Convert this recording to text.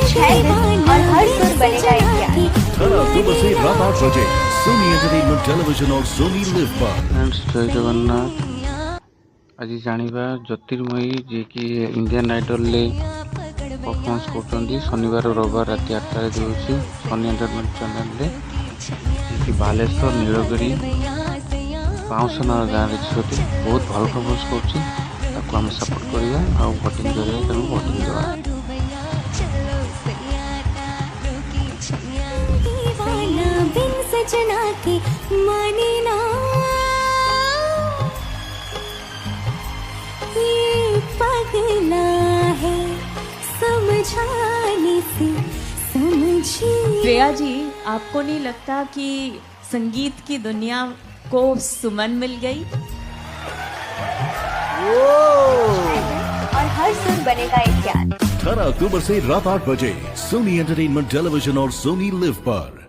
6 दिन और हर सुर बनेगा एक ज्ञान। 18 अक्टूबर से रात 8 बजे सोनी एंटरटेनमेंट टेलीविजन और सोनी लिव पर। फ्रेंड्स जय जगन्नाथ। आज जानिबा ज्योतिर्मयी जे कि इंडियन आइडल ले परफॉर्मेंस करछन्ती शनिवार और रविवार रात 8 रे देउछि सोनी एंटरटेनमेंट चैनल ले कि बालेश्वर नीलगिरी पाउसना गाँव झीलटी बहुत भल परफॉर्मेंस करछि ताको हम सपोर्ट करिया आ वोटिंग करिया तेणु वोटिंग देवा। सजना के माने ना ये पगला है समझाने से समझी। श्रेया जी, आपको नहीं लगता कि संगीत की दुनिया को सुमन मिल गई? और हर सुर बनेगा एक ज्ञान। 18 अक्टूबर से रात 8 बजे सोनी एंटरटेनमेंट टेलीविजन और सोनी लिव पर।